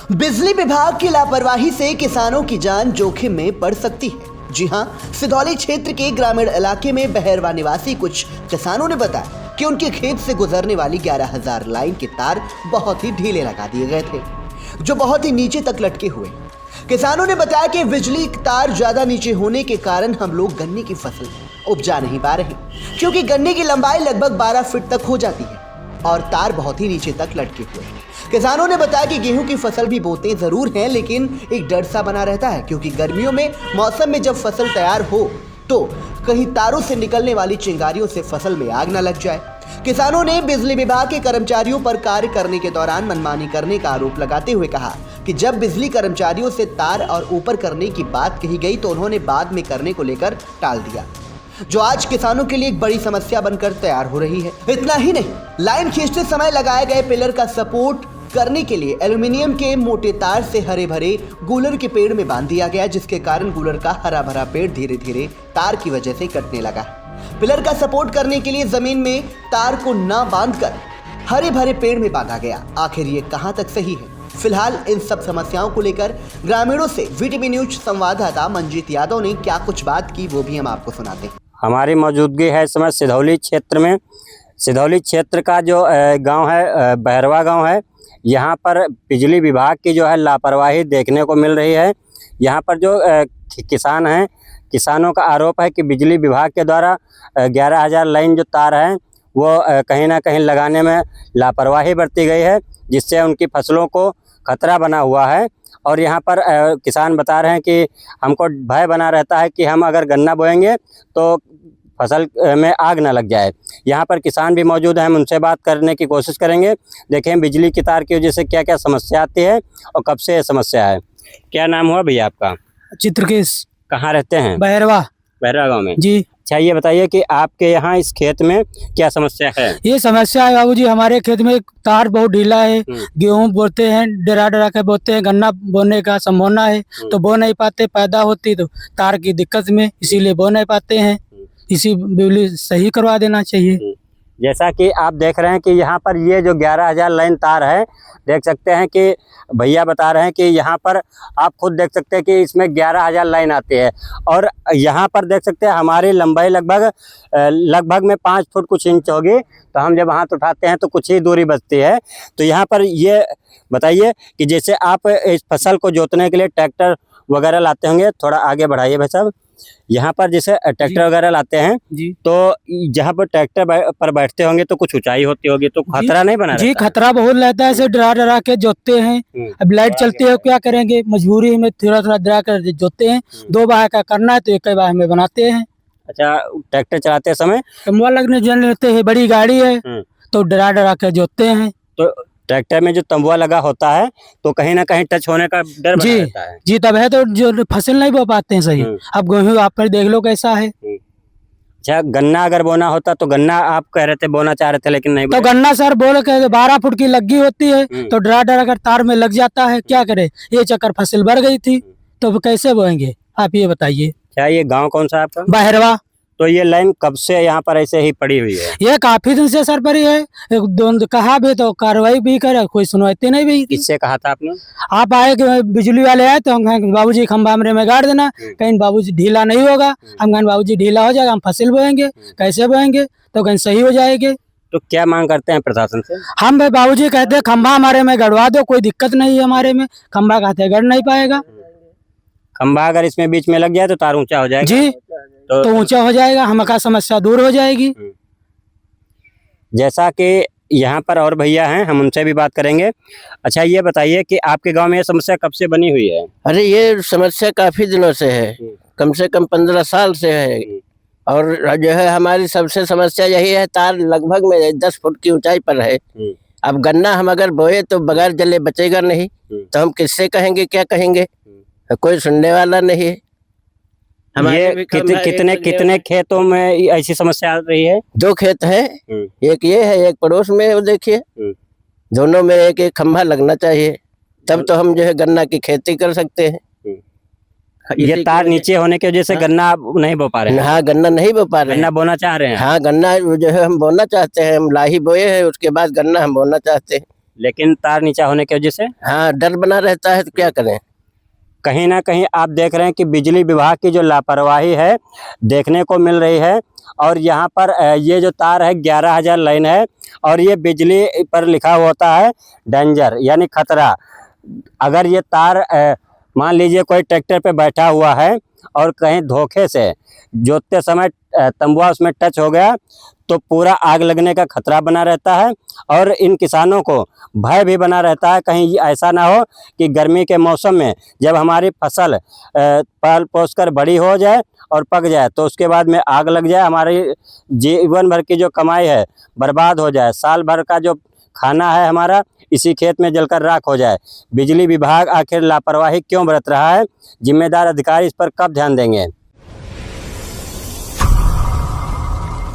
बिजली विभाग की लापरवाही से किसानों की जान जोखिम में पड़ सकती है। जी हां, सिधौली क्षेत्र के ग्रामीण इलाके में बहरवा निवासी कुछ किसानों ने बताया कि उनके खेत से गुजरने वाली 11,000 लाइन के तार बहुत ही ढीले लगा दिए गए थे, जो बहुत ही नीचे तक लटके हुए। किसानों ने बताया कि बिजली तार ज्यादा नीचे होने के कारण हम लोग गन्ने की फसल उपजा नहीं पा रहे, क्योंकि गन्ने की लंबाई लगभग 12 फीट तक हो जाती है और तार बहुत ही नीचे तक लटके हुए हैं। किसानों ने बताया कि गेहूं की फसल भी बोते जरूर हैं, लेकिन एक डर सा बना रहता है, क्योंकि गर्मियों में मौसम में जब फसल तैयार हो तो कहीं तारों से निकलने वाली चिंगारियों से फसल में आग न लग जाए। किसानों ने बिजली विभाग के कर्मचारियों पर कार्य करने के दौरान मनमानी करने का आरोप लगाते हुए कहा कि जब बिजली कर्मचारियों से तार और ऊपर करने की बात कही गई तो उन्होंने बाद में करने को लेकर टाल दिया, जो आज किसानों के लिए एक बड़ी समस्या बनकर तैयार हो रही है। इतना ही नहीं, लाइन खींचते समय लगाए गए पिलर का सपोर्ट करने के लिए एल्यूमिनियम के मोटे तार से हरे भरे गूलर के पेड़ में बांध दिया गया, जिसके कारण गूलर का हरा भरा पेड़ धीरे धीरे तार की वजह से कटने लगा। पिलर का सपोर्ट करने के लिए जमीन में तार को न बांधकर हरे भरे पेड़ में बांधा गया। आखिर ये कहां तक सही है? फिलहाल इन सब समस्याओं को लेकर ग्रामीणों से वीटीवी न्यूज संवाददाता मंजीत यादव ने क्या कुछ बात की, वो भी हम आपको सुनाते हैं। हमारी मौजूदगी है इस समय सिधौली क्षेत्र में। सिधौली क्षेत्र का जो गांव है बहरवा गांव है। यहाँ पर बिजली विभाग की जो है लापरवाही देखने को मिल रही है। यहाँ पर जो किसान हैं, किसानों का आरोप है कि बिजली विभाग के द्वारा 11,000 लाइन जो तार हैं वो कहीं ना कहीं लगाने में लापरवाही बरती गई है, जिससे उनकी फसलों को खतरा बना हुआ है। और यहाँ पर किसान बता रहे हैं कि हमको भय बना रहता है कि हम अगर गन्ना बोएंगे तो फसल में आग ना लग जाए। यहाँ पर किसान भी मौजूद हैं, हम उनसे बात करने की कोशिश करेंगे। देखें बिजली की तार की वजह से क्या क्या समस्या आती है और कब से ये समस्या है। क्या नाम हुआ भैया आपका? चित्रकेश। कहाँ रहते हैं? बहरवा। बहरवा गाँव में जी। अच्छा, ये बताइए कि आपके यहाँ इस खेत में क्या समस्या है? ये समस्या है बाबूजी, हमारे खेत में तार बहुत ढीला है। गेहूं बोते हैं, डरा डरा के बोते हैं, गन्ना बोने का संभावना है तो बो नहीं पाते, पैदा होती तो तार की दिक्कत में, इसीलिए बो नहीं पाते हैं। इसी बिजली सही करवा देना चाहिए। जैसा कि आप देख रहे हैं कि यहाँ पर ये जो 11,000 लाइन तार है, देख सकते हैं कि भैया बता रहे हैं कि यहाँ पर आप खुद देख सकते हैं कि इसमें 11,000 लाइन आती है। और यहाँ पर देख सकते हैं हमारी लंबाई लगभग में 5 फुट कुछ इंच होगी, तो हम जब हाथ उठाते हैं तो कुछ ही दूरी बचती है। तो यहाँ पर ये बताइए कि जैसे आप इस फसल को जोतने के लिए ट्रैक्टर वगैरह लाते होंगे, थोड़ा आगे बढ़ाइए भाई साहब। यहाँ पर जैसे ट्रैक्टर वगैरह लाते हैं तो जहाँ पर ट्रैक्टर पर बैठते होंगे तो कुछ ऊंचाई होती होगी, तो खतरा नहीं बना रहता? जी, खतरा बहुत रहता है, ऐसे डरा डरा के जोतते हैं। अब लाइट चलती है, क्या करेंगे, मजबूरी में थोड़ा थोड़ा डरा कर जोतते हैं। 2 बार का करना है तो 1 बार में बनाते हैं। अच्छा, ट्रैक्टर चलाते समय तंबुआ लगने जन लेते हैं, बड़ी गाड़ी है तो डरा डरा के जोतते हैं। तो ट्रैक्टर में जो तंबुआ लगा होता है तो कहीं ना कहीं टच होने का डर बना रहता है। जी, तब है तो जो फसल नहीं बो पाते हैं सही। अब गेहूं आप पर देख लो कैसा है। अच्छा, गन्ना अगर बोना होता तो गन्ना आप कह रहे थे बोना चाह रहे थे लेकिन नहीं तो गन्ना सर बोल के 12 फुट की लगी होती है तो डरा डरा कर तार में लग जाता है, क्या करे। ये चक्कर फसल बढ़ गई थी तो कैसे बोएंगे, आप ये बताइए। क्या ये गाँव कौन सा आपका? बहरवा। तो ये लाइन कब से यहाँ पर ऐसे ही पड़ी हुई है? ये काफी दिन से सर पड़ी है। कहा भी तो कार्रवाई भी करे, कोई सुनवाई नहीं भी। किससे कहा था आपने? आप आए कि बिजली वाले आए तो हम कहें बाबूजी खंभा हमरे में गाड़ देना। कहीं बाबूजी ढीला नहीं होगा, हम कहें बाबूजी ढीला हो जाएगा, हम फसल बोएंगे। कैसे बोएंगे? तो कहीं सही हो जाएंगे। तो क्या मांग करते हैं प्रशासन से? हम भाई बाबूजी कहते हैं खंभा हमारे में गड़वा दो, कोई दिक्कत नहीं है हमारे में। खंभा कहते गड़ नहीं पाएगा। खंभा अगर इसमें बीच में लग जाए तो तार ऊंचा हो जाएगा। जी, तो ऊंचा हो जाएगा, हमारा समस्या दूर हो जाएगी। जैसा कि यहाँ पर और भैया हैं, हम उनसे भी बात करेंगे। अच्छा, ये बताइए कि आपके गांव में ये समस्या कब से बनी हुई है? अरे ये समस्या काफी दिनों से है, कम से कम 15 साल से है। और जो है हमारी सबसे समस्या यही है, तार लगभग में 10 फुट की ऊंचाई पर है। अब गन्ना हम अगर बोए तो बगैर जले बचेगा नहीं, तो हम किससे कहेंगे, क्या कहेंगे? कोई सुनने वाला नहीं है। ये कितने खेतों में ऐसी समस्या आ रही है? 2 खेत है, एक ये है, एक पड़ोस में है। वो देखिए दोनों में एक एक खंभा लगना चाहिए, तब तो हम जो है गन्ना की खेती कर सकते हैं। ये तार नीचे होने की वजह से गन्ना नहीं बो पा रहे हैं? हाँ, गन्ना नहीं बो पा रहे हैं। गन्ना बोना चाह रहे हैं? हाँ, गन्ना जो है हम बोना चाहते हैं, हम लाही बोए हैं, उसके बाद गन्ना हम बोना चाहते हैं। लेकिन तार नीचा होने की वजह से हाँ, डर बना रहता है तो क्या करें। कहीं ना कहीं आप देख रहे हैं कि बिजली विभाग की जो लापरवाही है देखने को मिल रही है। और यहाँ पर ये जो तार है 11,000 लाइन है और ये बिजली पर लिखा होता है डेंजर यानी खतरा। अगर ये तार मान लीजिए कोई ट्रैक्टर पे बैठा हुआ है और कहीं धोखे से जोतते समय तंबुआ उसमें टच हो गया तो पूरा आग लगने का खतरा बना रहता है। और इन किसानों को भय भी बना रहता है कहीं ऐसा ना हो कि गर्मी के मौसम में जब हमारी फसल पल पोस कर बड़ी हो जाए और पक जाए तो उसके बाद में आग लग जाए, हमारी जीवन भर की जो कमाई है बर्बाद हो जाए, साल भर का जो खाना है हमारा इसी खेत में जलकर राख हो जाए। बिजली विभाग आखिर लापरवाही क्यों बरत रहा है? जिम्मेदार अधिकारी इस पर कब ध्यान देंगे?